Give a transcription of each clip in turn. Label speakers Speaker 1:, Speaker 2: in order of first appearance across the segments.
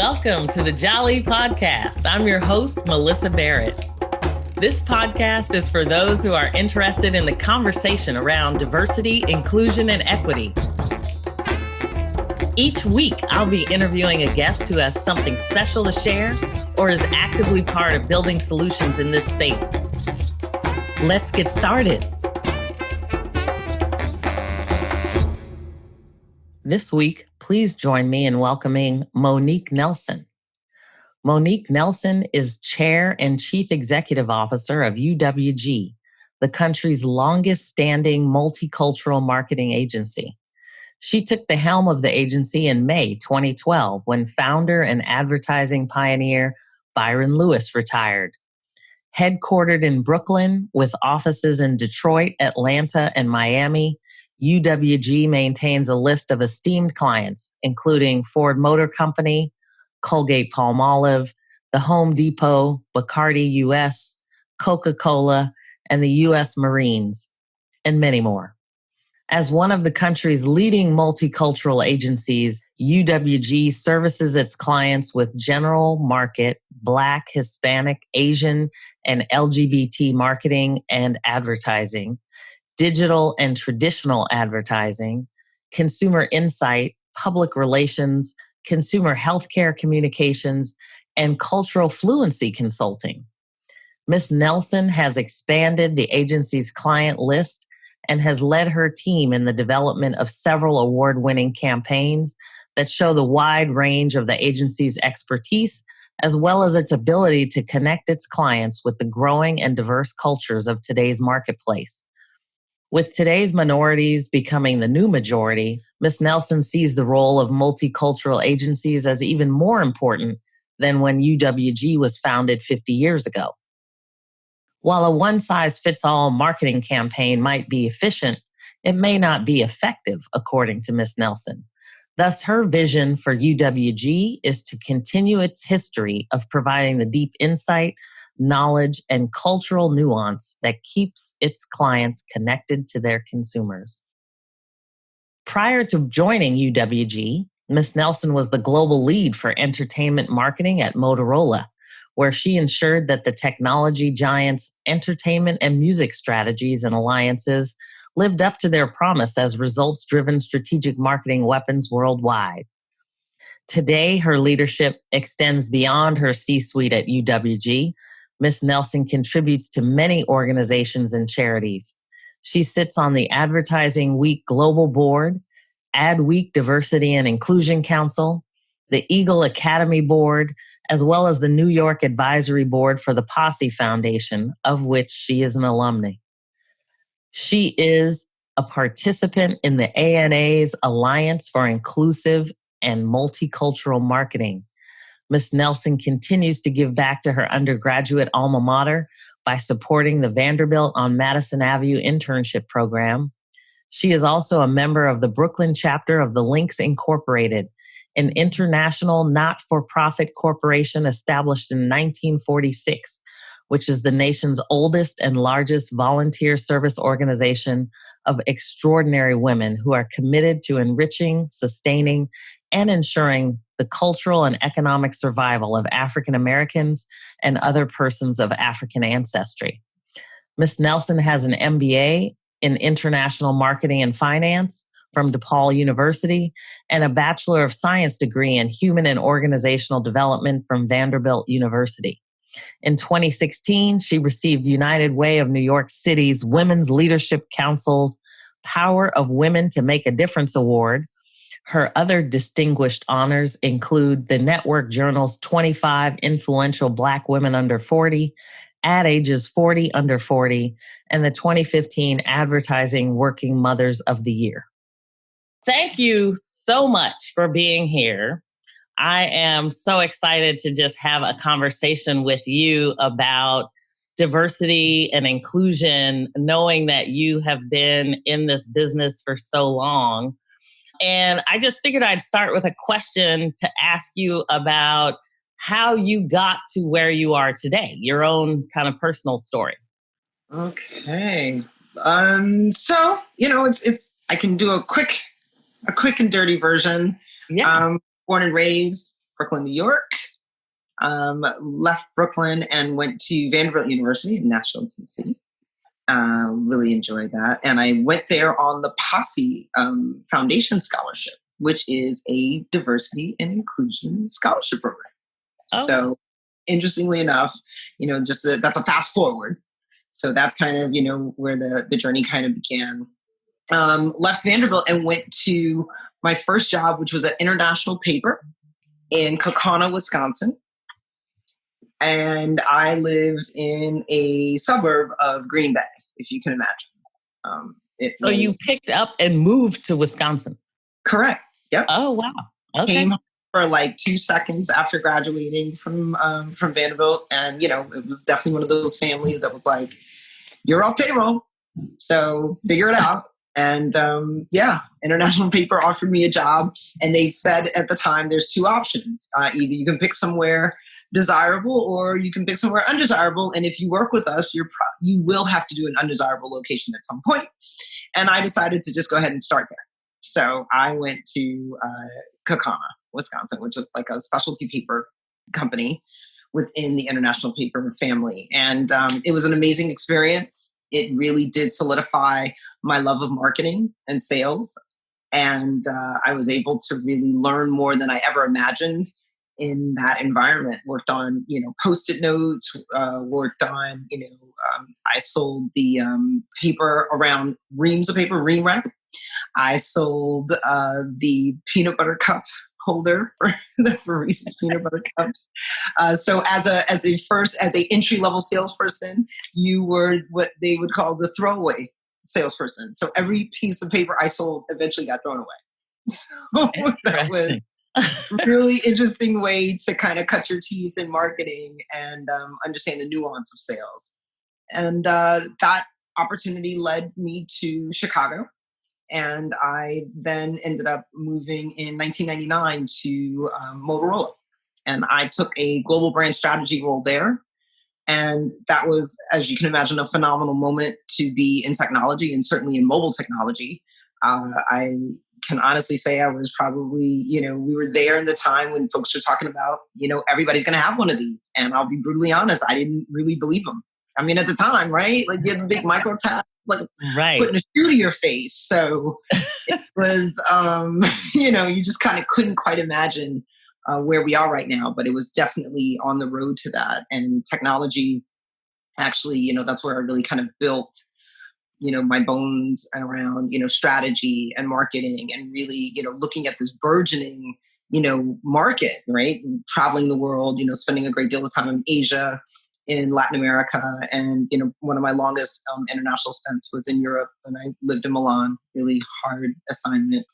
Speaker 1: Welcome to the Jali podcast. I'm your host, Melyssa Barrett. This podcast is for those who are interested in the conversation around diversity, inclusion, and equity. Each week, I'll be interviewing a guest who has something special to share or is actively part of building solutions in this space. Let's get started. This week, please join me in welcoming Monique Nelson. Monique Nelson is Chair and Chief Executive Officer of UWG, the country's longest-standing multicultural marketing agency. She took the helm of the agency in May 2012 when founder and advertising pioneer Byron Lewis retired. Headquartered in Brooklyn with offices in Detroit, Atlanta, and Miami, UWG maintains a list of esteemed clients, including Ford Motor Company, Colgate-Palmolive, the Home Depot, Bacardi US, Coca-Cola, and the U.S. Marines, and many more. As one of the country's leading multicultural agencies, UWG services its clients with general market, Black, Hispanic, Asian, and LGBT marketing and advertising, digital and traditional advertising, consumer insight, public relations, consumer healthcare communications, and cultural fluency consulting. Ms. Nelson has expanded the agency's client list and has led her team in the development of several award-winning campaigns that show the wide range of the agency's expertise, as well as its ability to connect its clients with the growing and diverse cultures of today's marketplace. With today's minorities becoming the new majority, Ms. Nelson sees the role of multicultural agencies as even more important than when UWG was founded 50 years ago. While a one-size-fits-all marketing campaign might be efficient, it may not be effective, according to Ms. Nelson. Thus, her vision for UWG is to continue its history of providing the deep insight, knowledge, and cultural nuance that keeps its clients connected to their consumers. Prior to joining UWG, Ms. Nelson was the global lead for entertainment marketing at Motorola, where she ensured that the technology giant's entertainment and music strategies and alliances lived up to their promise as results-driven strategic marketing weapons worldwide. Today, her leadership extends beyond her C-suite at UWG. Ms. Nelson contributes to many organizations and charities. She sits on the Advertising Week Global Board, Adweek Diversity and Inclusion Council, the Eagle Academy Board, as well as the New York Advisory Board for the Posse Foundation, of which she is an alumni. She is a participant in the ANA's Alliance for Inclusive and Multicultural Marketing. Ms. Nelson continues to give back to her undergraduate alma mater by supporting the Vanderbilt on Madison Avenue internship program. She is also a member of the Brooklyn chapter of the Links Incorporated, an international not-for-profit corporation established in 1946, which is the nation's oldest and largest volunteer service organization of extraordinary women who are committed to enriching, sustaining, and ensuring the cultural and economic survival of African Americans and other persons of African ancestry. Ms. Nelson has an MBA in International Marketing and Finance from DePaul University and a Bachelor of Science degree in Human and Organizational Development from Vanderbilt University. In 2016, she received United Way of New York City's Women's Leadership Council's Power of Women to Make a Difference Award. Her other distinguished honors include the Network Journal's 25 Influential Black Women Under 40, Ad Age's 40 Under 40, and the 2015 Advertising Working Mothers of the Year. Thank you so much for being here. I am so excited to just have a conversation with you about diversity and inclusion, knowing that you have been in this business for so long. And I just figured I'd start with a question to ask you about how you got to where you are today, your own kind of personal story.
Speaker 2: Okay. It's I can do a quick and dirty version.
Speaker 1: Yeah.
Speaker 2: Born and raised Brooklyn, New York. Left Brooklyn and went to Vanderbilt University in Nashville, Tennessee. Really enjoyed that. And I went there on the Posse Foundation Scholarship, which is a diversity and inclusion scholarship program.
Speaker 1: Oh.
Speaker 2: So interestingly enough, that's a fast forward. So that's kind of, where the journey kind of began. Left Vanderbilt and went to my first job, which was at International Paper in Kaukauna, Wisconsin. And I lived in a suburb of Green Bay, if you can imagine.
Speaker 1: So you picked up and moved to Wisconsin?
Speaker 2: Correct. Yep.
Speaker 1: Oh, wow. Okay.
Speaker 2: Came for like 2 seconds after graduating from Vanderbilt. And, it was definitely one of those families that was like, you're off payroll, so figure it out. And International Paper offered me a job. And they said at the time, there's two options. Either you can pick somewhere desirable or you can pick somewhere undesirable. And if you work with us, you will have to do an undesirable location at some point. And I decided to just go ahead and start there. So I went to Kaukauna, Wisconsin, which is like a specialty paper company within the International Paper family. And it was an amazing experience. It really did solidify my love of marketing and sales. And I was able to really learn more than I ever imagined in that environment. Worked on, Post-it notes, worked on, I sold the paper around reams of paper, ream wrap. I sold the peanut butter cup holder for Reese's peanut butter cups. So as a entry level salesperson, you were what they would call the throwaway salesperson. So every piece of paper I sold eventually got thrown away. So that was a really interesting way to kind of cut your teeth in marketing and understand the nuance of sales. And that opportunity led me to Chicago. And I then ended up moving in 1999 to Motorola. And I took a global brand strategy role there. And that was, as you can imagine, a phenomenal moment to be in technology and certainly in mobile technology. I can honestly say I was probably, we were there in the time when folks were talking about, everybody's going to have one of these. And I'll be brutally honest, I didn't really believe them. I mean, at the time, right? Like you had the big micro tabs, like putting a shoe to your face. So it was, you just kind of couldn't quite imagine where we are right now, but it was definitely on the road to that. And technology, actually, that's where I really kind of built, my bones around, strategy and marketing and really, looking at this burgeoning, market, right? Traveling the world, spending a great deal of time in Asia, in Latin America. And, one of my longest international stints was in Europe when I lived in Milan. Really hard assignment,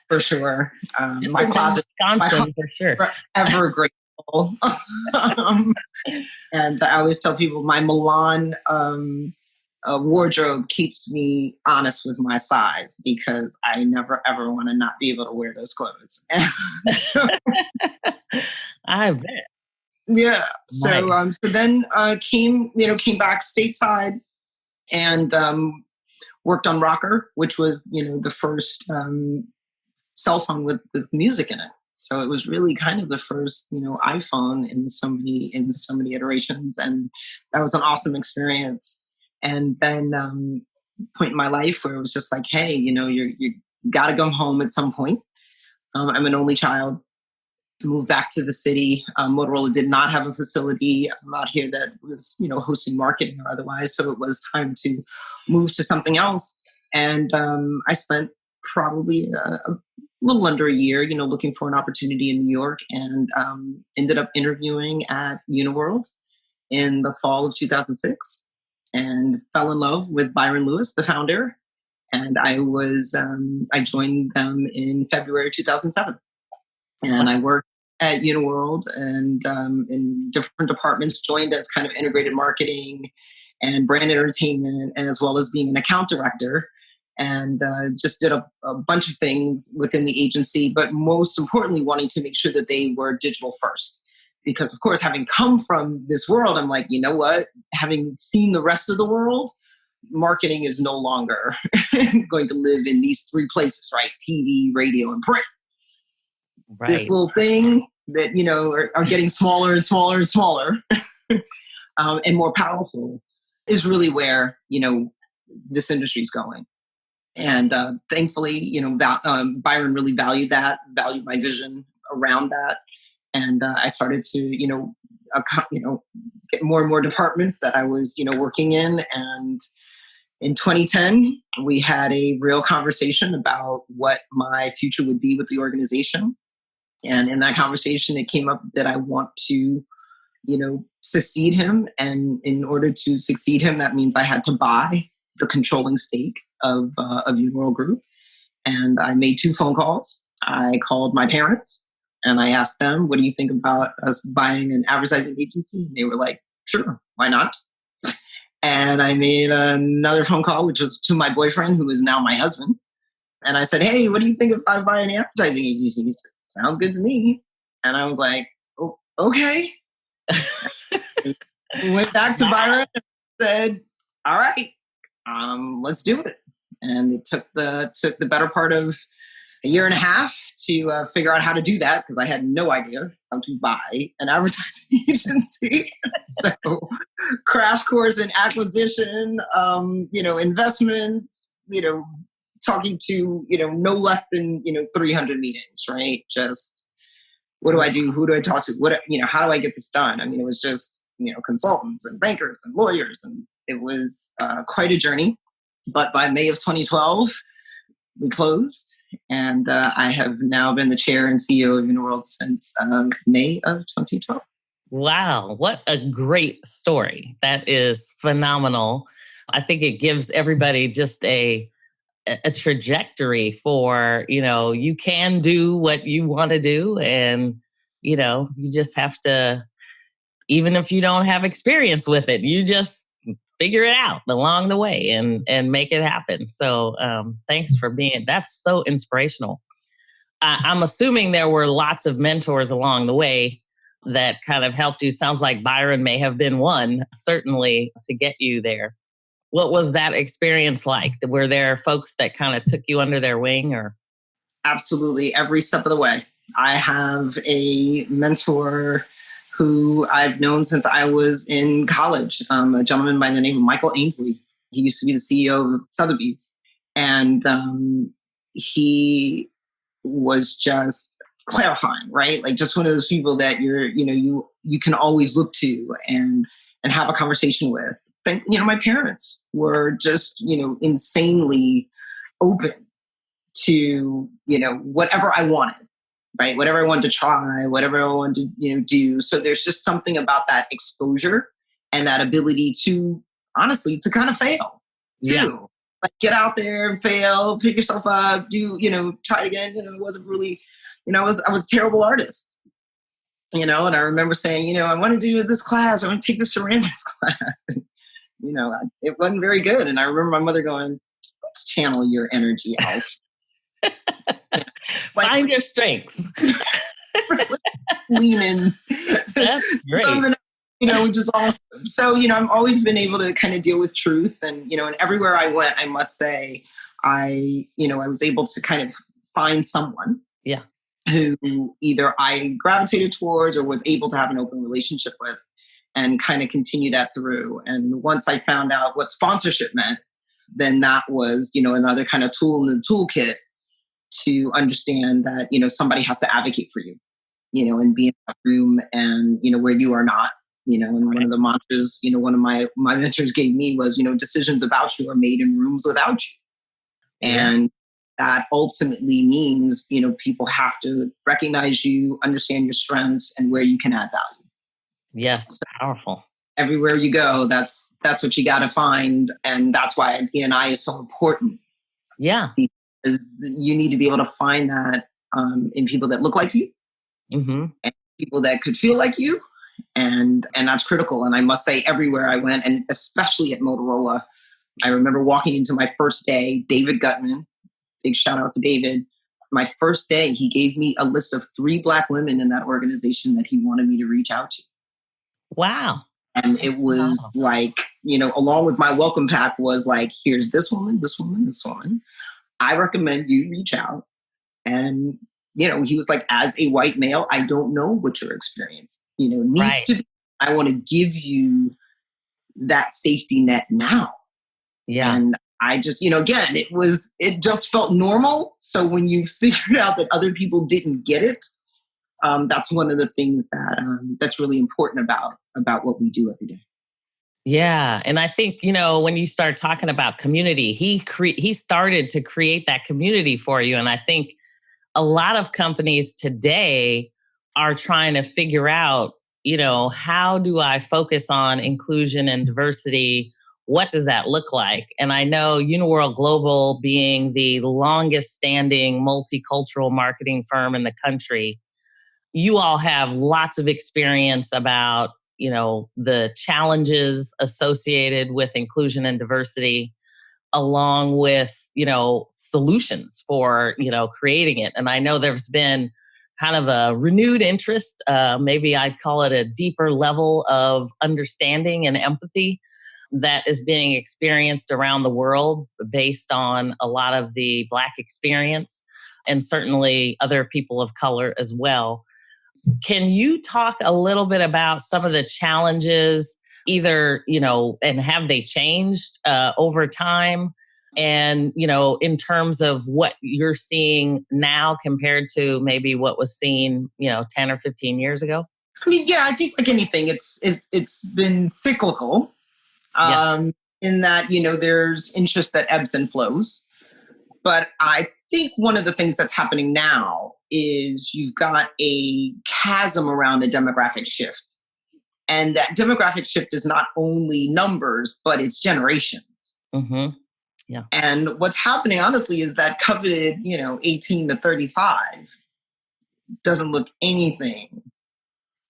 Speaker 2: for sure. My closet,
Speaker 1: for sure.
Speaker 2: Forever grateful. And I always tell people my Milan wardrobe keeps me honest with my size because I never, ever want to not be able to wear those clothes. So,
Speaker 1: I bet.
Speaker 2: Yeah. So so then came back stateside and worked on Rocker, which was, the first cell phone with music in it. So it was really kind of the first, iPhone in so many iterations. And that was an awesome experience. And then point in my life where it was just like, hey, you got to go home at some point. I'm an only child. Moved back to the city. Motorola did not have a facility out here that was, hosting marketing or otherwise. So it was time to move to something else. And I spent probably a little under a year, looking for an opportunity in New York, and ended up interviewing at Uniworld in the fall of 2006 and fell in love with Byron Lewis, the founder. And I joined them in February 2007. And I worked at Uniworld and in different departments, joined as kind of integrated marketing and brand entertainment, as well as being an account director. And just did a bunch of things within the agency, but most importantly, wanting to make sure that they were digital first. Because, of course, having come from this world, I'm like, you know what? Having seen the rest of the world, marketing is no longer going to live in these three places, right? TV, radio, and print.
Speaker 1: Right.
Speaker 2: this little thing that, are getting smaller and smaller and smaller and more powerful is really where, this industry is going. And thankfully, Byron really valued my vision around that. And I started to, get more and more departments that I was, working in. And in 2010, we had a real conversation about what my future would be with the organization. And in that conversation, it came up that I want to, succeed him. And in order to succeed him, that means I had to buy the controlling stake of Uniworld Group. And I made 2 phone calls. I called my parents and I asked them, what do you think about us buying an advertising agency? And they were like, sure, why not? And I made another phone call, which was to my boyfriend, who is now my husband. And I said, hey, what do you think if I buy an advertising agency? He said, sounds good to me. And I was like, oh, okay. Went back to Barrett and said, all right, let's do it. And it took the better part of a year and a half to figure out how to do that, because I had no idea how to buy an advertising agency. So crash course in acquisition, investments, talking to, no less than, 300 meetings, right? Just what do I do? Who do I talk to? How do I get this done? I mean, it was just, consultants and bankers and lawyers, and it was quite a journey. But by May of 2012, we closed. And I have now been the chair and CEO of Uniworld since May of 2012.
Speaker 1: Wow, what a great story. That is phenomenal. I think it gives everybody just a trajectory for, you can do what you want to do. And, you just have to, even if you don't have experience with it, you just figure it out along the way and make it happen. So thanks for that's so inspirational. I'm assuming there were lots of mentors along the way that kind of helped you. Sounds like Byron may have been one, certainly, to get you there. What was that experience like? Were there folks that kind of took you under their wing, or?
Speaker 2: Absolutely. Every step of the way. I have a mentor who I've known since I was in college, a gentleman by the name of Michael Ainsley. He used to be the CEO of Sotheby's. And he was just clarifying, right? Like just one of those people that you can always look to and have a conversation with. My parents were just, insanely open to, whatever I wanted, right? Whatever I wanted to try, whatever I wanted to, do. So there's just something about that exposure and that ability to, honestly, to kind of fail too.
Speaker 1: Yeah.
Speaker 2: Like get out there and fail, pick yourself up, do, try it again. It wasn't really, I was a terrible artist, and I remember saying, I want to do this class. I want to take this ceramics class. And, it wasn't very good. And I remember my mother going, let's channel your energy elsewhere.
Speaker 1: Find your strengths.
Speaker 2: Lean in.
Speaker 1: That's great.
Speaker 2: Which is awesome. So, I've always been able to kind of deal with truth. And, and everywhere I went, I must say, I was able to kind of find someone who either I gravitated towards or was able to have an open relationship with, and kind of continue that through. And once I found out what sponsorship meant, then that was, another kind of tool in the toolkit to understand that, somebody has to advocate for you, and be in that room and, where you are not, and one of the mantras, one of my mentors gave me was, decisions about you are made in rooms without you. And that ultimately means, people have to recognize you, understand your strengths and where you can add value.
Speaker 1: Yes, powerful.
Speaker 2: Everywhere you go, that's what you got to find. And that's why D&I is so important.
Speaker 1: Yeah.
Speaker 2: Because you need to be able to find that in people that look like you, and people that could feel like you. And that's critical. And I must say, everywhere I went, and especially at Motorola, I remember walking into my first day, David Gutman, big shout out to David. My first day, he gave me a list of 3 Black women in that organization that he wanted me to reach out to.
Speaker 1: Wow.
Speaker 2: And it was like, along with my welcome pack was like, here's this woman, this woman, this woman. I recommend you reach out and, he was like, as a white male, I don't know what your experience, needs
Speaker 1: Right.
Speaker 2: to be. I want to give you that safety net now.
Speaker 1: Yeah.
Speaker 2: And I just, again, it just felt normal. So when you figured out that other people didn't get it, that's one of the things that's really important about what we do every day.
Speaker 1: Yeah. And I think, when you start talking about community, he started to create that community for you. And I think a lot of companies today are trying to figure out, how do I focus on inclusion and diversity? What does that look like? And I know Uniworld Global, being the longest standing multicultural marketing firm in the country, you all have lots of experience about, the challenges associated with inclusion and diversity, along with, solutions for, creating it. And I know there's been kind of a renewed interest, maybe I'd call it a deeper level of understanding and empathy that is being experienced around the world based on a lot of the Black experience, and certainly other people of color as well. Can you talk a little bit about some of the challenges, either, and have they changed over time? And, in terms of what you're seeing now compared to maybe what was seen, 10 or 15 years ago?
Speaker 2: I mean, yeah, I think like anything, it's been cyclical. In that, there's interest that ebbs and flows. But I think one of the things that's happening now is you've got a chasm around a demographic shift. And that demographic shift is not only numbers, but it's generations.
Speaker 1: Mm-hmm. Yeah.
Speaker 2: And what's happening, honestly, is that coveted, 18 to 35 doesn't look anything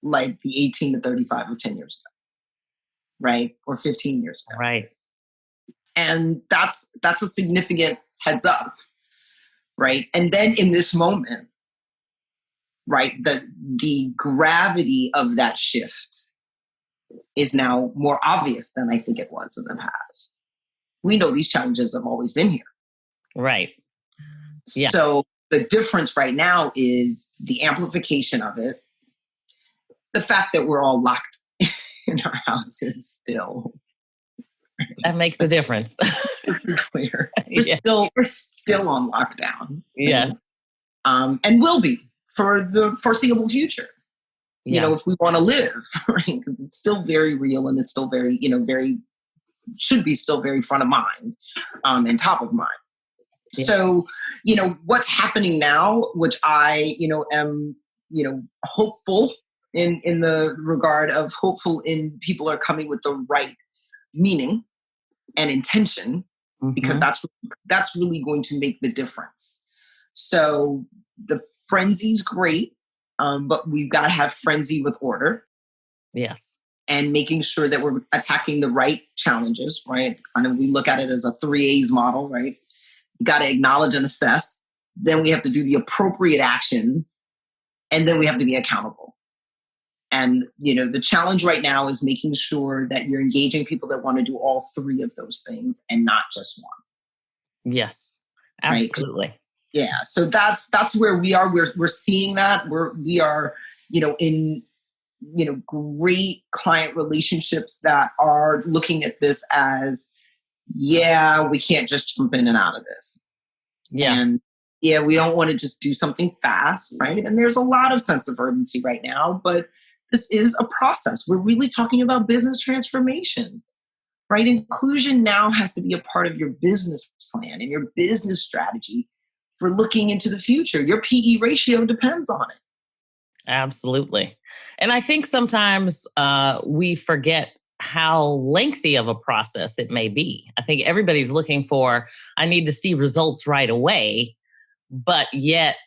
Speaker 2: like the 18 to 35 of 10 years ago. Right? Or 15 years ago.
Speaker 1: Right.
Speaker 2: And that's a significant heads up, right? And then in this moment, right, the gravity of that shift is now more obvious than I think it was in the past. We know these challenges have always been here.
Speaker 1: Right. Yeah.
Speaker 2: So the difference right now is the amplification of it, the fact that we're all locked in our houses still.
Speaker 1: That makes a difference.
Speaker 2: It's clear. We're still on lockdown.
Speaker 1: Yes.
Speaker 2: And will be for the foreseeable future.
Speaker 1: Yeah.
Speaker 2: If we want to live, right? Because it's still very real, and it's still very, should be still very front of mind, and top of mind. Yeah. So, what's happening now, which I, am, hopeful in the regard of hopeful in people are coming with the right meaning and intention, because that's really going to make the difference. So the frenzy's great, but we've got to have frenzy with order.
Speaker 1: Yes.
Speaker 2: And making sure that we're attacking the right challenges, right? I know we look at it as a 3 A's model, right? You got to acknowledge and assess. Then we have to do the appropriate actions. And then we have to be accountable. And, the challenge right now is making sure that you're engaging people that want to do all three of those things and not just one.
Speaker 1: Yes, absolutely.
Speaker 2: Right? Yeah. So that's where we are. We're seeing that we are, in, great client relationships that are looking at this as, we can't just jump in and out of this.
Speaker 1: Yeah.
Speaker 2: And we don't want to just do something fast. Right. And there's a lot of sense of urgency right now, but this is a process. We're really talking about business transformation, right? Inclusion now has to be a part of your business plan and your business strategy for looking into the future. Your PE ratio depends on it.
Speaker 1: Absolutely. And I think sometimes we forget how lengthy of a process it may be. I think everybody's looking for, I need to see results right away, but yet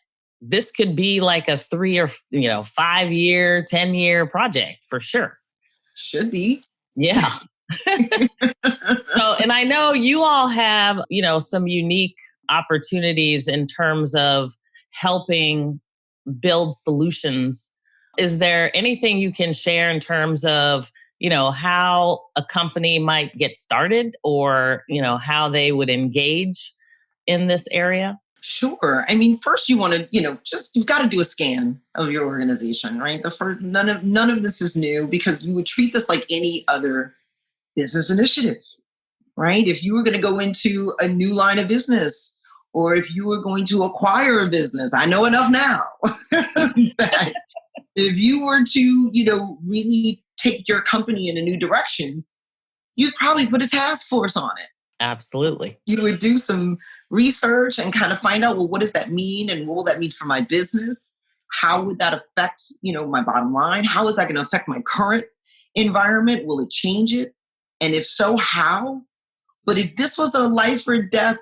Speaker 1: this could be like a 3 or 5 year, 10-year project for sure.
Speaker 2: Should be.
Speaker 1: Yeah. And I know you all have, some unique opportunities in terms of helping build solutions. Is there anything you can share in terms of, how a company might get started, or, how they would engage in this area?
Speaker 2: Sure. I mean, first you want to, you've got to do a scan of your organization, right? The first, none of this is new because you would treat this like any other business initiative, right? If you were going to go into a new line of business or if you were going to acquire a business, I know enough now that if you were to, really take your company in a new direction, you'd probably put a task force on it.
Speaker 1: Absolutely.
Speaker 2: You would do some research and kind of find out, well, what does that mean? And what will that mean for my business? How would that affect, my bottom line? How is that going to affect my current environment? Will it change it? And if so, how? But if this was a life or death,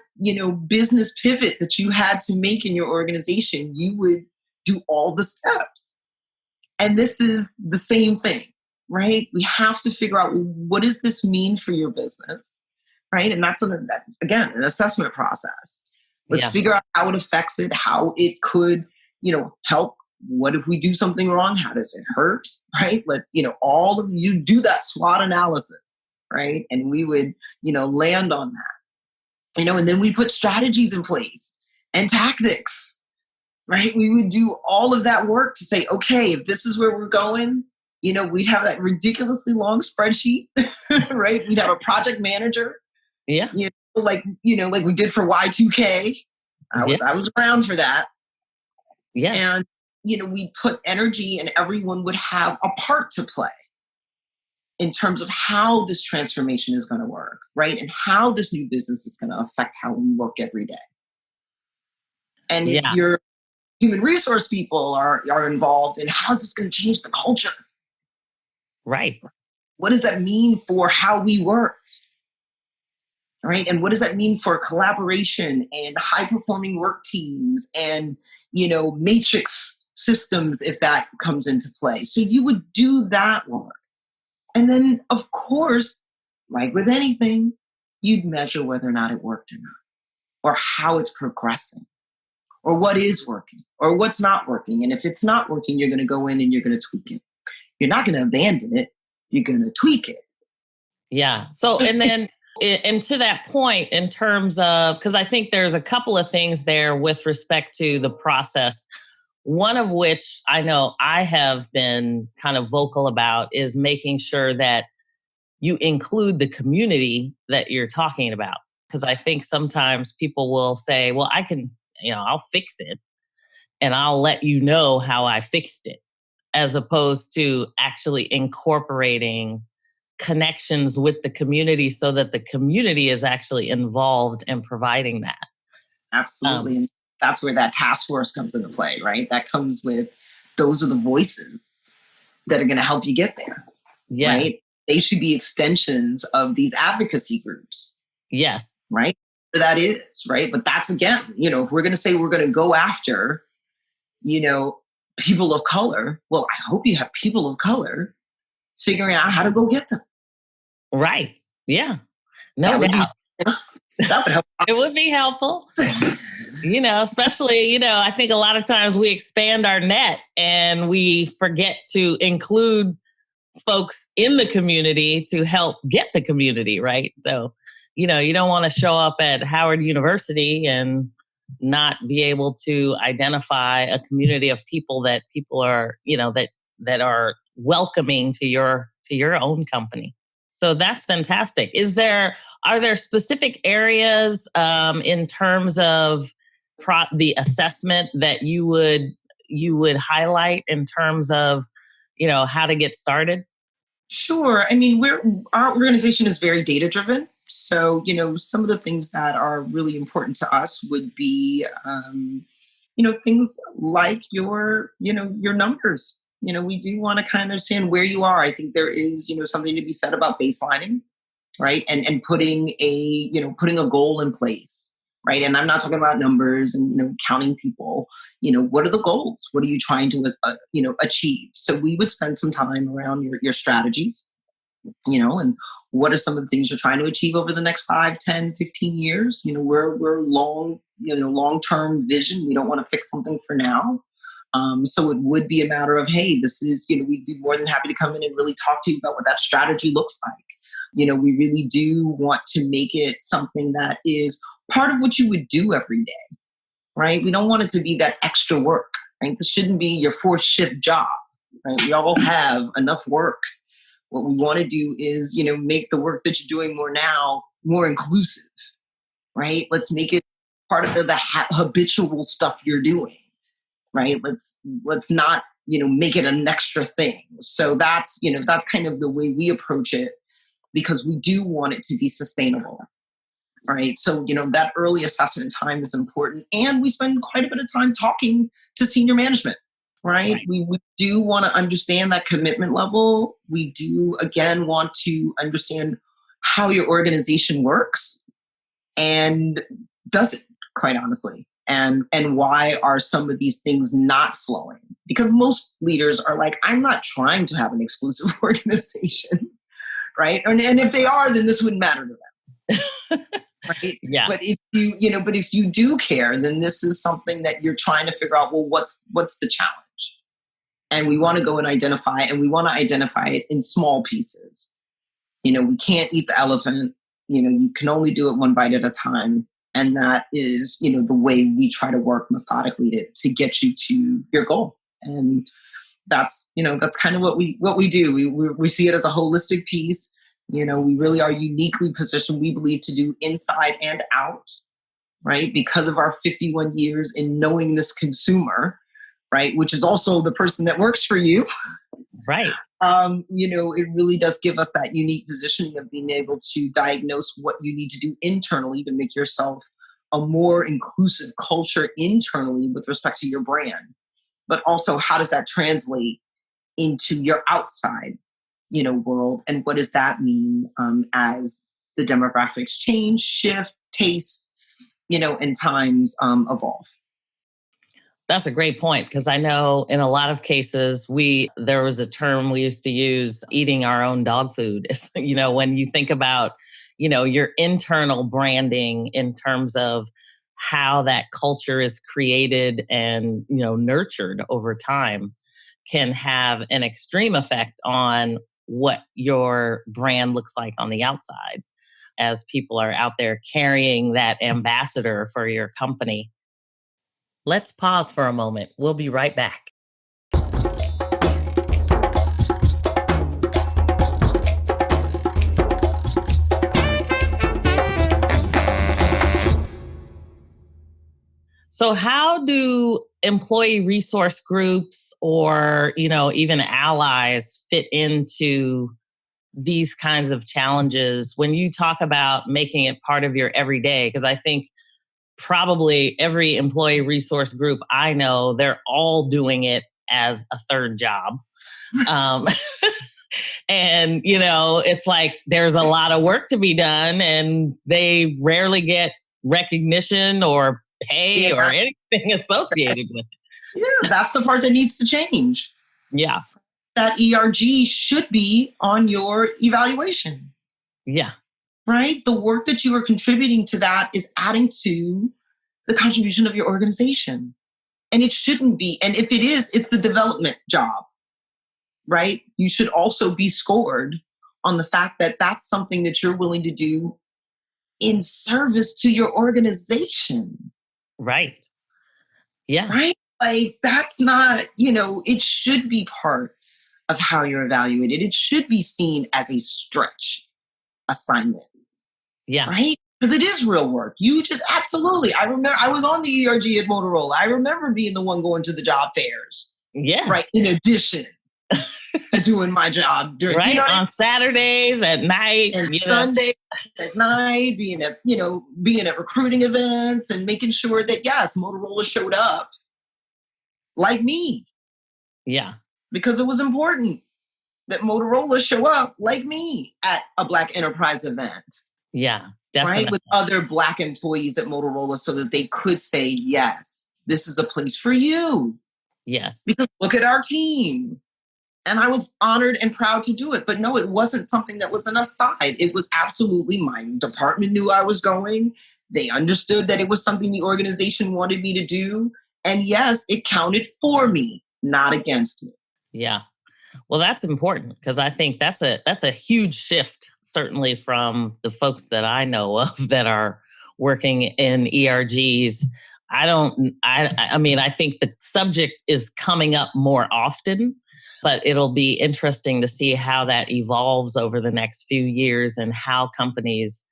Speaker 2: business pivot that you had to make in your organization, you would do all the steps. And this is the same thing, right? We have to figure out, what does this mean for your business? Right. And that's, again, an assessment process. Let's figure out how it affects it, how it could, help. What if we do something wrong? How does it hurt? Right. Let's, all of you do that SWOT analysis. Right. And we would, land on that, and then we put strategies in place and tactics. Right. We would do all of that work to say, okay, if this is where we're going, we'd have that ridiculously long spreadsheet. Right. We'd have a project manager.
Speaker 1: Yeah.
Speaker 2: Like we did for Y2K. I was around for that.
Speaker 1: Yeah.
Speaker 2: And, we put energy and everyone would have a part to play in terms of how this transformation is going to work, right? And how this new business is going to affect how we work every day. And if your human resource people are involved in how's this going to change the culture?
Speaker 1: Right.
Speaker 2: What does that mean for how we work? Right. And what does that mean for collaboration and high performing work teams and, matrix systems if that comes into play? So you would do that work. And then, of course, like with anything, you'd measure whether or not it worked or not, or how it's progressing, or what is working, or what's not working. And if it's not working, you're going to go in and you're going to tweak it. You're not going to abandon it. You're going to tweak it.
Speaker 1: Yeah. So, and then, and to that point, in terms of, because I think there's a couple of things there with respect to the process, one of which I know I have been kind of vocal about is making sure that you include the community that you're talking about. Because I think sometimes people will say, well, I can, I'll fix it and I'll let you know how I fixed it, as opposed to actually incorporating connections with the community so that the community is actually involved in providing that.
Speaker 2: Absolutely. And that's where that task force comes into play, right? That comes with, those are the voices that are going to help you get there.
Speaker 1: Yes.
Speaker 2: Right? They should be extensions of these advocacy groups.
Speaker 1: Yes.
Speaker 2: Right? That is, right? But that's, again, if we're going to say we're going to go after, people of color, well, I hope you have people of color figuring out how to go get them.
Speaker 1: Right. Yeah. No doubt.
Speaker 2: That would help.
Speaker 1: It would be helpful. Especially, I think a lot of times we expand our net and we forget to include folks in the community to help get the community, right? So, you don't want to show up at Howard University and not be able to identify a community of people that people are, that are welcoming to your own company. So that's fantastic. Are there specific areas in terms of the assessment that you would highlight in terms of, how to get started?
Speaker 2: Sure. I mean, our organization is very data driven. So, some of the things that are really important to us would be, things like your numbers. We do want to kind of understand where you are. I think there is, something to be said about baselining, right? And putting a goal in place, right? And I'm not talking about numbers and, counting people. What are the goals? What are you trying to, achieve? So we would spend some time around your strategies, and what are some of the things you're trying to achieve over the next 5, 10, 15 years? We're long-term vision. We don't want to fix something for now. So it would be a matter of, hey, this is, we'd be more than happy to come in and really talk to you about what that strategy looks like. We really do want to make it something that is part of what you would do every day. right? We don't want it to be that extra work, right? This shouldn't be your fourth shift job, right? We all have enough work. What we want to do is, make the work that you're doing more now more inclusive, right? Let's make it part of the habitual stuff you're doing, right? Let's not, make it an extra thing. So that's kind of the way we approach it, because we do want it to be sustainable. All right. So, that early assessment time is important. And we spend quite a bit of time talking to senior management, right? We do want to understand that commitment level. We do, again, want to understand how your organization works and does it, quite honestly. And why are some of these things not flowing? Because most leaders are like, I'm not trying to have an exclusive organization, right? And if they are, then this wouldn't matter to them. Right?
Speaker 1: Yeah.
Speaker 2: But if you do care, then this is something that you're trying to figure out, well, what's the challenge? And we want to go and identify it in small pieces. We can't eat the elephant. You can only do it one bite at a time. And that is, the way we try to work methodically to get you to your goal. And that's kind of what we do. We see it as a holistic piece. We really are uniquely positioned, we believe, to do inside and out, right? Because of our 51 years in knowing this consumer, right? Which is also the person that works for you.
Speaker 1: Right.
Speaker 2: It really does give us that unique positioning of being able to diagnose what you need to do internally to make yourself a more inclusive culture internally with respect to your brand. But also, how does that translate into your outside world, and what does that mean as the demographics change, shift, tastes, and times evolve?
Speaker 1: That's a great point, because I know in a lot of cases there was a term we used to use, eating our own dog food. When you think about your internal branding in terms of how that culture is created and nurtured over time, can have an extreme effect on what your brand looks like on the outside, as people are out there carrying that ambassador for your company. Let's pause for a moment. We'll be right back. So how do employee resource groups or, even allies fit into these kinds of challenges when you talk about making it part of your everyday? Because I think probably every employee resource group I know, they're all doing it as a third job. And, it's like there's a lot of work to be done, and they rarely get recognition or pay or anything associated with it.
Speaker 2: Yeah, that's the part that needs to change.
Speaker 1: Yeah.
Speaker 2: That ERG should be on your evaluation.
Speaker 1: Yeah.
Speaker 2: Right? The work that you are contributing to that is adding to the contribution of your organization. And it shouldn't be. And if it is, it's the development job, right? You should also be scored on the fact that that's something that you're willing to do in service to your organization.
Speaker 1: Right. Yeah.
Speaker 2: Right? Like, that's not, it should be part of how you're evaluated. It should be seen as a stretch assignment.
Speaker 1: Yeah.
Speaker 2: Right? Because it is real work. You just absolutely. I remember I was on the ERG at Motorola. I remember being the one going to the job fairs.
Speaker 1: Yes.
Speaker 2: Right. In addition to doing my job during
Speaker 1: on Saturdays at night
Speaker 2: and Sundays at night, being at recruiting events and making sure that, yes, Motorola showed up like me.
Speaker 1: Yeah.
Speaker 2: Because it was important that Motorola show up like me at a Black Enterprise event.
Speaker 1: Yeah, definitely.
Speaker 2: Right? With other Black employees at Motorola, so that they could say, yes, this is a place for you.
Speaker 1: Yes.
Speaker 2: Because look at our team. And I was honored and proud to do it. But no, it wasn't something that was an aside. It was absolutely, my department knew I was going. They understood that it was something the organization wanted me to do. And yes, it counted for me, not against me.
Speaker 1: Yeah. Well, that's important, because I think that's a huge shift, certainly from the folks that I know of that are working in ERGs. I mean, I think the subject is coming up more often, but it'll be interesting to see how that evolves over the next few years and how companies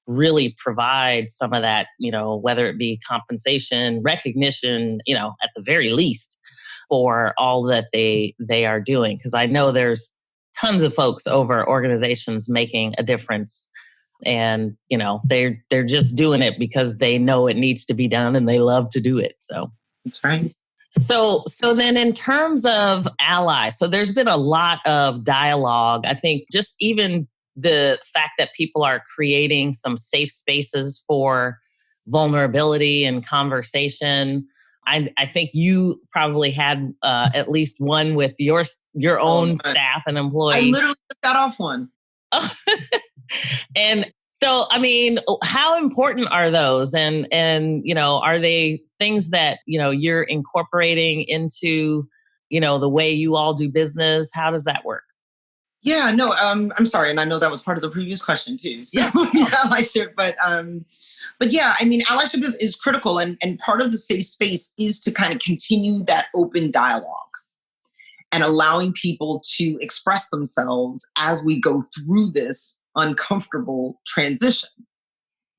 Speaker 1: really provide some of that, whether it be compensation, recognition, at the very least for all that they are doing. Because I know there's tons of folks over organizations making a difference. And, they're just doing it because they know it needs to be done and they love to do it. So
Speaker 2: that's right.
Speaker 1: So then in terms of allies, so there's been a lot of dialogue. I think just even the fact that people are creating some safe spaces for vulnerability and conversation. I think you probably had at least one with your own staff and employees.
Speaker 2: I literally got off one.
Speaker 1: And so, I mean, how important are those? And are they things that, you're incorporating into, the way you all do business? How does that work?
Speaker 2: Yeah, no, I'm sorry. And I know that was part of the previous question too. So yeah, allyship, but yeah, I mean, allyship is critical. And part of the safe space is to kind of continue that open dialogue and allowing people to express themselves as we go through this uncomfortable transition.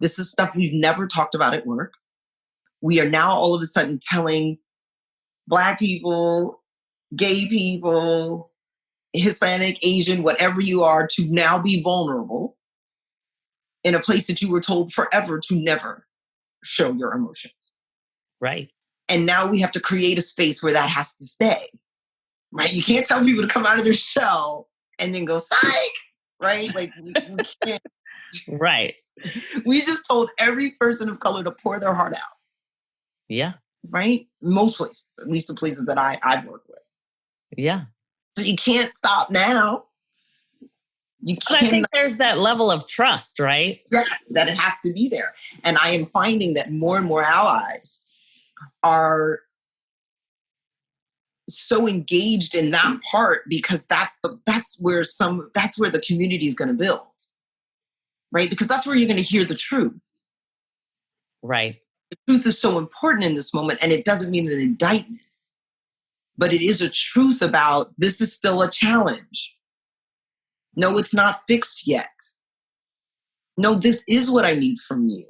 Speaker 2: This is stuff we've never talked about at work. We are now all of a sudden telling Black people, gay people, Hispanic, Asian, whatever you are, to now be vulnerable in a place that you were told forever to never show your emotions.
Speaker 1: Right.
Speaker 2: And now we have to create a space where that has to stay. Right? You can't tell people to come out of their shell and then go, psych, right? Like we can't.
Speaker 1: Right.
Speaker 2: We just told every person of color to pour their heart out.
Speaker 1: Yeah.
Speaker 2: Right? Most places, at least the places that I've worked with.
Speaker 1: Yeah.
Speaker 2: So you can't stop now.
Speaker 1: But I think there's that level of trust, right?
Speaker 2: Yes, that it has to be there. And I am finding that more and more allies are so engaged in that part because that's where the community is going to build, right? Because that's where you're going to hear the truth.
Speaker 1: Right.
Speaker 2: The truth is so important in this moment, and it doesn't mean an indictment, but it is a truth about this is still a challenge. No, it's not fixed yet. No, this is what I need from you.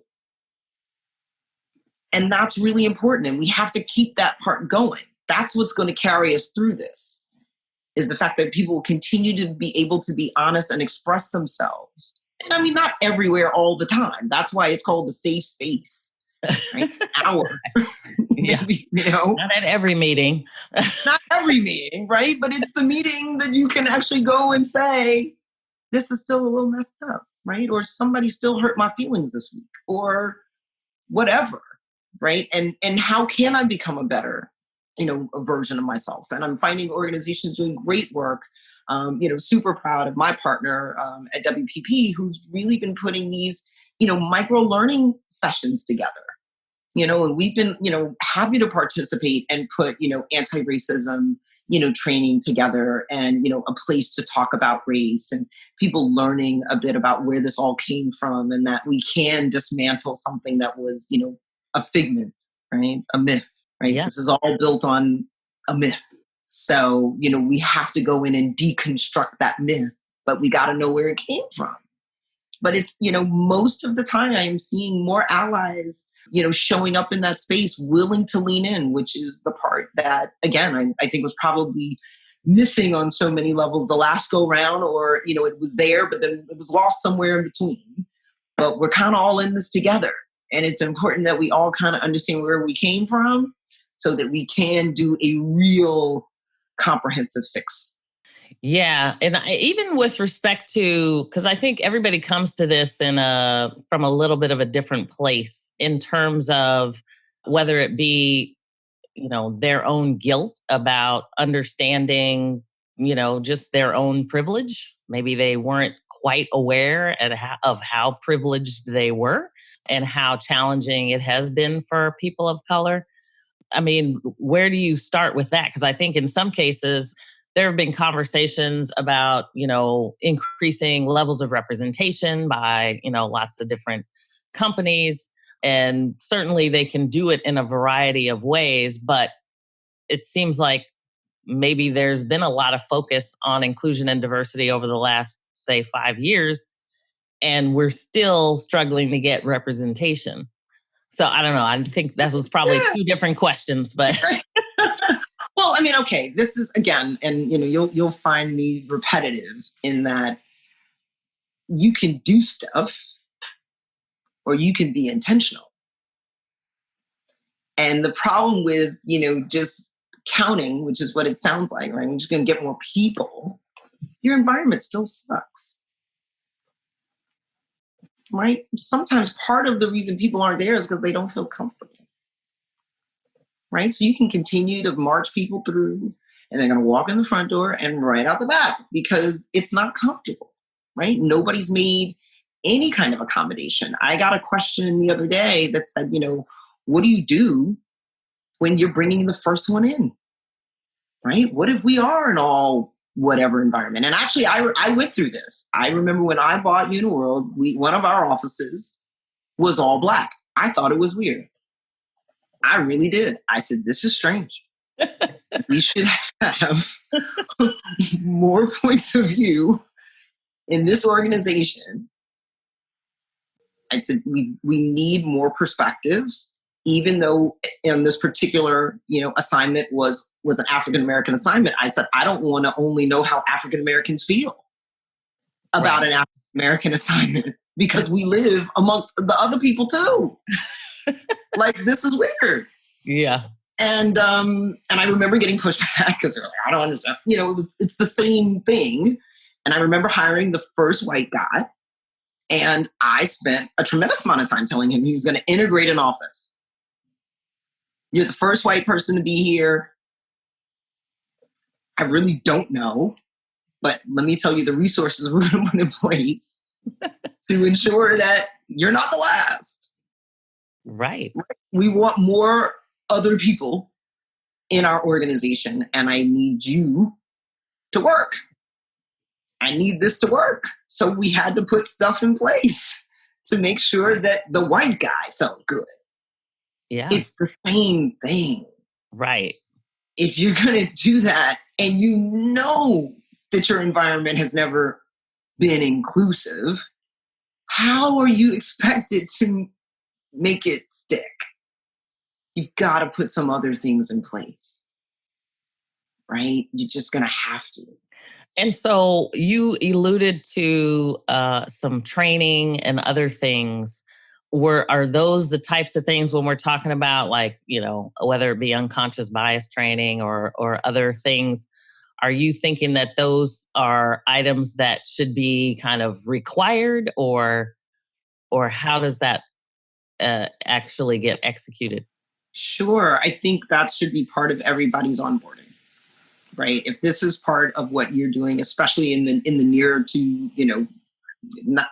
Speaker 2: And that's really important. And we have to keep that part going. That's what's going to carry us through this, is the fact that people will continue to be able to be honest and express themselves. And I mean, not everywhere all the time. That's why it's called a safe space. Right? Hour.
Speaker 1: Yeah.
Speaker 2: Maybe,
Speaker 1: Not at every meeting.
Speaker 2: Not every meeting, right? But it's the meeting that you can actually go and say, this is still a little messed up, right? Or somebody still hurt my feelings this week, or whatever, right? And how can I become a better a version of myself? And I'm finding organizations doing great work. Super proud of my partner at WPP, who's really been putting these, micro learning sessions together. And we've been, happy to participate and put, anti-racism, training together and, a place to talk about race and people learning a bit about where this all came from and that we can dismantle something that was, a figment, right? A myth. Right? Yeah. This is all built on a myth. So, we have to go in and deconstruct that myth, but we got to know where it came from. But it's, most of the time I am seeing more allies, showing up in that space, willing to lean in, which is the part that, again, I think was probably missing on so many levels the last go round, or, it was there, but then it was lost somewhere in between. But we're kind of all in this together. And it's important that we all kind of understand where we came from, so that we can do a real comprehensive fix.
Speaker 1: Yeah. And even with respect to, because I think everybody comes to this from a little bit of a different place in terms of whether it be, their own guilt about understanding, just their own privilege. Maybe they weren't quite aware of how privileged they were and how challenging it has been for people of color. I mean, where do you start with that? Because I think in some cases, there have been conversations about, increasing levels of representation by, lots of different companies. And certainly they can do it in a variety of ways, but it seems like maybe there's been a lot of focus on inclusion and diversity over the last, say, 5 years, and we're still struggling to get representation. So I don't know. I think that was probably two different questions, but
Speaker 2: well, I mean, okay, this is again, and you'll find me repetitive in that you can do stuff or you can be intentional. And the problem with, just counting, which is what it sounds like, right? I'm just going to get more people. Your environment still sucks. Right? Sometimes part of the reason people aren't there is because they don't feel comfortable. Right? So you can continue to march people through and they're going to walk in the front door and right out the back because it's not comfortable. Right? Nobody's made any kind of accommodation. I got a question the other day that said, what do you do when you're bringing the first one in? Right? What if we are in all whatever environment? And actually, I went through this. I remember when I bought Uniworld, one of our offices was all Black. I thought it was weird. I really did. I said, this is strange. We should have more points of view in this organization. I said, we need more perspectives, even though in this particular, assignment was an African-American assignment. I said, I don't want to only know how African-Americans feel about an African-American assignment because we live amongst the other people too. Like, this is weird.
Speaker 1: Yeah.
Speaker 2: And I remember getting pushed back because they're like, I don't understand. It's the same thing. And I remember hiring the first white guy. And I spent a tremendous amount of time telling him he was going to integrate an office. You're the first white person to be here. I really don't know. But let me tell you the resources we're going to put in place to ensure that you're not the last.
Speaker 1: Right.
Speaker 2: We want more other people in our organization, and I need you to work. I need this to work. So we had to put stuff in place to make sure that the white guy felt good.
Speaker 1: Yeah.
Speaker 2: It's the same thing.
Speaker 1: Right.
Speaker 2: If you're going to do that and you know that your environment has never been inclusive, how are you expected to make it stick? You've got to put some other things in place, right? You're just going to have to.
Speaker 1: And so you alluded to some training and other things. Are those the types of things when we're talking about, like, whether it be unconscious bias training or other things? Are you thinking that those are items that should be kind of required, or how does that actually get executed?
Speaker 2: Sure. I think that should be part of everybody's onboarding. Right? If this is part of what you're doing, especially in the near to, not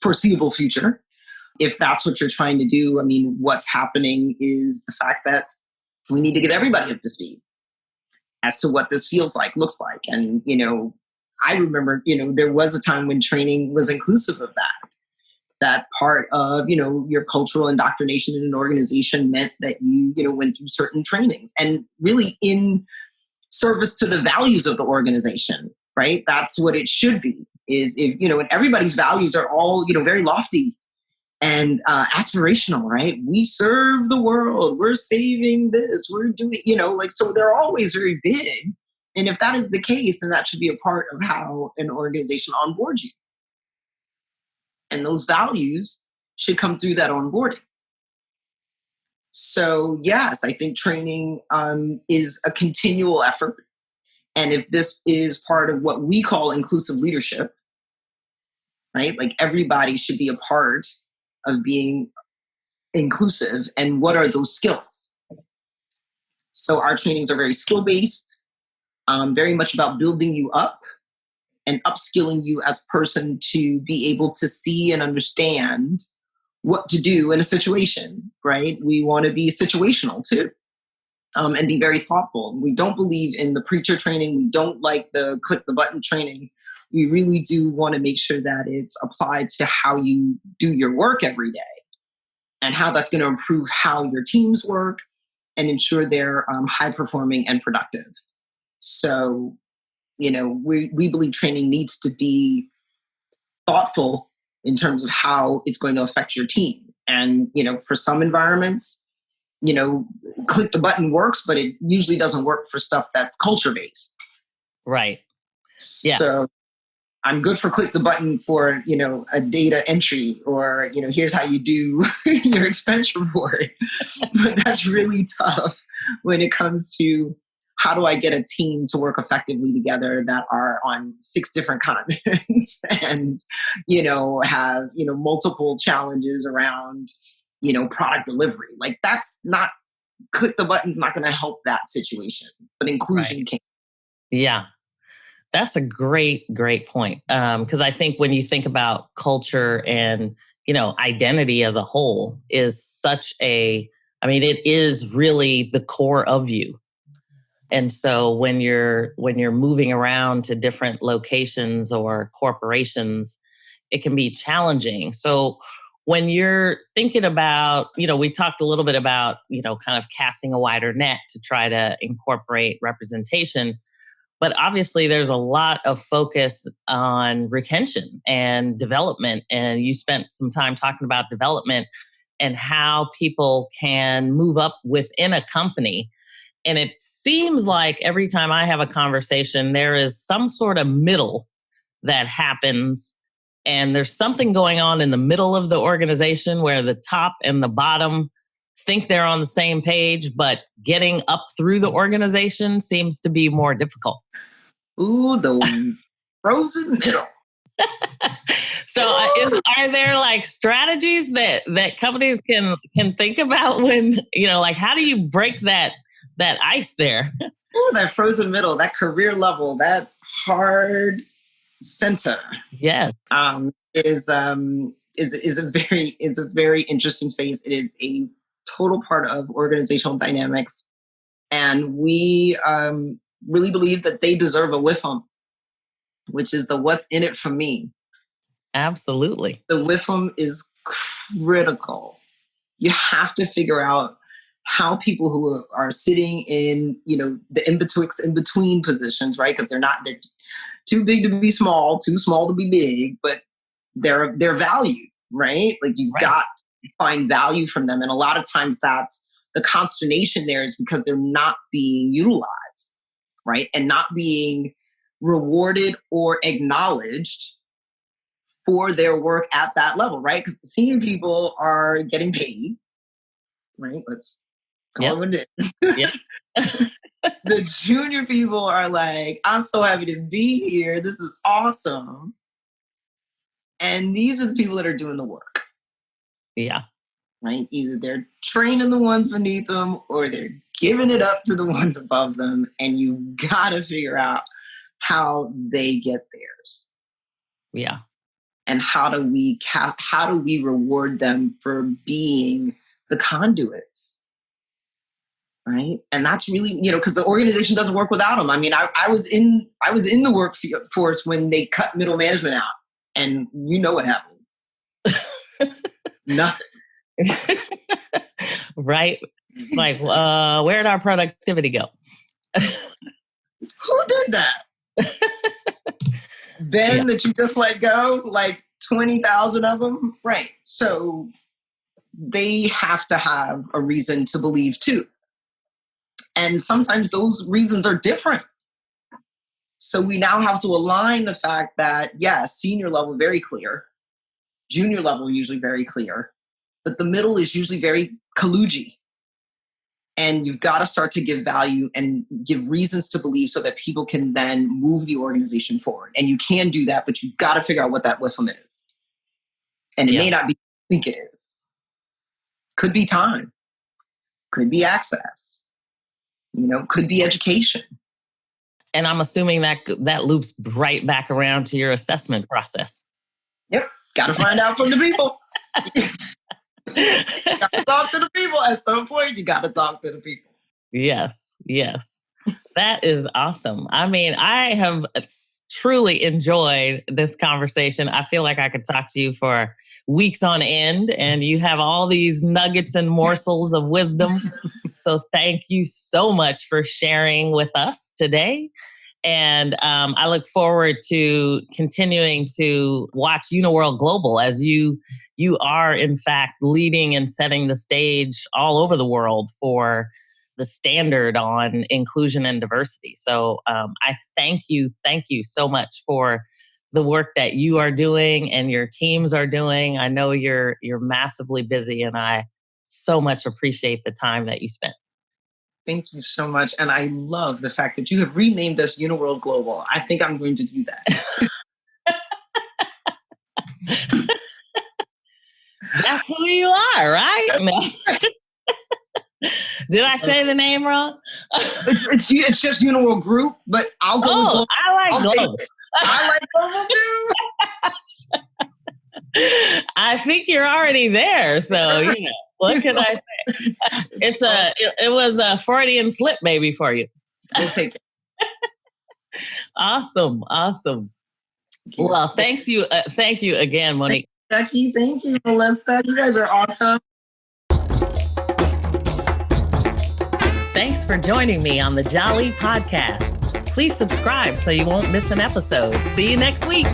Speaker 2: foreseeable future, if that's what you're trying to do, I mean, what's happening is the fact that we need to get everybody up to speed as to what this feels like, looks like. And, I remember, there was a time when training was inclusive of that. That part of, your cultural indoctrination in an organization meant that you, went through certain trainings and really in service to the values of the organization, right? That's what it should be, is if, and everybody's values are all, very lofty and aspirational, right? We serve the world. We're saving this. We're doing, so they're always very big. And if that is the case, then that should be a part of how an organization onboards you. And those values should come through that onboarding. So yes, I think training is a continual effort. And if this is part of what we call inclusive leadership, right? Like, everybody should be a part of being inclusive. And what are those skills? So our trainings are very skill-based, very much about building you up and upskilling you as a person to be able to see and understand what to do in a situation, right? We want to be situational too, and be very thoughtful. We don't believe in the preacher training. We don't like the click the button training. We really do want to make sure that it's applied to how you do your work every day. and how that's going to improve how your teams work and ensure they're high performing and productive. So, we believe training needs to be thoughtful in terms of how it's going to affect your team. And, for some environments, click the button works, but it usually doesn't work for stuff that's culture based.
Speaker 1: Right. Yeah.
Speaker 2: So I'm good for click the button for, a data entry or, here's how you do your expense report. But that's really tough when it comes to how do I get a team to work effectively together that are on 6 different continents and, have, multiple challenges around, product delivery. Like that's not, click the button's not going to help that situation, but inclusion can.
Speaker 1: Yeah. That's a great point. Because I think when you think about culture and, identity as a whole is it is really the core of you. And so when you're moving around to different locations or corporations, it can be challenging. So when you're thinking about, we talked a little bit about, kind of casting a wider net to try to incorporate representation. But obviously, there's a lot of focus on retention and development. And you spent some time talking about development and how people can move up within a company. And it seems like every time I have a conversation, there is some sort of middle that happens. And there's something going on in the middle of the organization where the top and the bottom think they're on the same page, but getting up through the organization seems to be more difficult.
Speaker 2: Ooh, the frozen middle.
Speaker 1: So are there like strategies that companies can think about when, how do you break that ice there?
Speaker 2: Ooh, that frozen middle, that career level, that hard center.
Speaker 1: Yes.
Speaker 2: Is a very interesting phase. It is a total part of organizational dynamics. And we really believe that they deserve a WIFM, which is the what's in it for me.
Speaker 1: Absolutely.
Speaker 2: The WIFM is critical. You have to figure out how people who are sitting in, the in-between positions, right? Because they're too big to be small, too small to be big, but they're valued, right? Like you've got to find value from them. And a lot of times that's the consternation there is because they're not being utilized, right? And not being rewarded or acknowledged for their work at that level, right? Because the senior people are getting paid, right? Let's call them it is. The junior people are like, I'm so happy to be here. This is awesome. And these are the people that are doing the work.
Speaker 1: Yeah.
Speaker 2: Right? Either they're training the ones beneath them or they're giving it up to the ones above them. And you got to figure out how they get theirs.
Speaker 1: Yeah.
Speaker 2: And how do we reward them for being the conduits? Right. And that's really, because the organization doesn't work without them. I mean, I was in the workforce when they cut middle management out, and you know what happened. Nothing.
Speaker 1: Right. Like, where'd our productivity go?
Speaker 2: Who did that? Ben, that you just let go, like 20,000 of them. Right. So they have to have a reason to believe too. And sometimes those reasons are different. So we now have to align the fact that, yes, senior level, very clear. Junior level, usually very clear. But the middle is usually very kludgy. And you've got to start to give value and give reasons to believe so that people can then move the organization forward. And you can do that, but you've got to figure out what that WIFM is. And it may not be what you think it is. Could be time. Could be access. Could be education.
Speaker 1: And I'm assuming that loops right back around to your assessment process.
Speaker 2: Yep. Got to find out from the people. Got to talk to the people. At some point, you got to talk to the people.
Speaker 1: Yes. That is awesome. I mean, I have truly enjoyed this conversation. I feel like I could talk to you for weeks on end, and you have all these nuggets and morsels of wisdom. So thank you so much for sharing with us today. And I look forward to continuing to watch Uniworld Global as you are, in fact, leading and setting the stage all over the world for the standard on inclusion and diversity. So I thank you so much for the work that you are doing and your teams are doing. I know you're massively busy, and I so much appreciate the time that you spent.
Speaker 2: Thank you so much. And I love the fact that you have renamed us Uniworld Global. I think I'm going to do that.
Speaker 1: That's who you are, right? No. Did I say the name wrong?
Speaker 2: It's just Uniworld Group, but I'll go with Global.
Speaker 1: I like Global.
Speaker 2: I like Global too.
Speaker 1: I think you're already there. So, what can I say? It was a Freudian slip maybe for you.
Speaker 2: We'll take it.
Speaker 1: Awesome. Well, thank you again, Monique.
Speaker 2: Becky, thank you, Melyssa. You guys are awesome.
Speaker 1: Thanks for joining me on the Jali podcast. Please subscribe so you won't miss an episode. See you next week.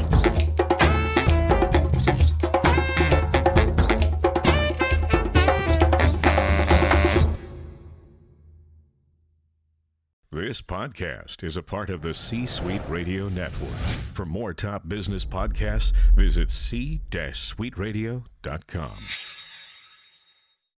Speaker 3: This podcast is a part of the C-Suite Radio Network. For more top business podcasts, visit c-suiteradio.com.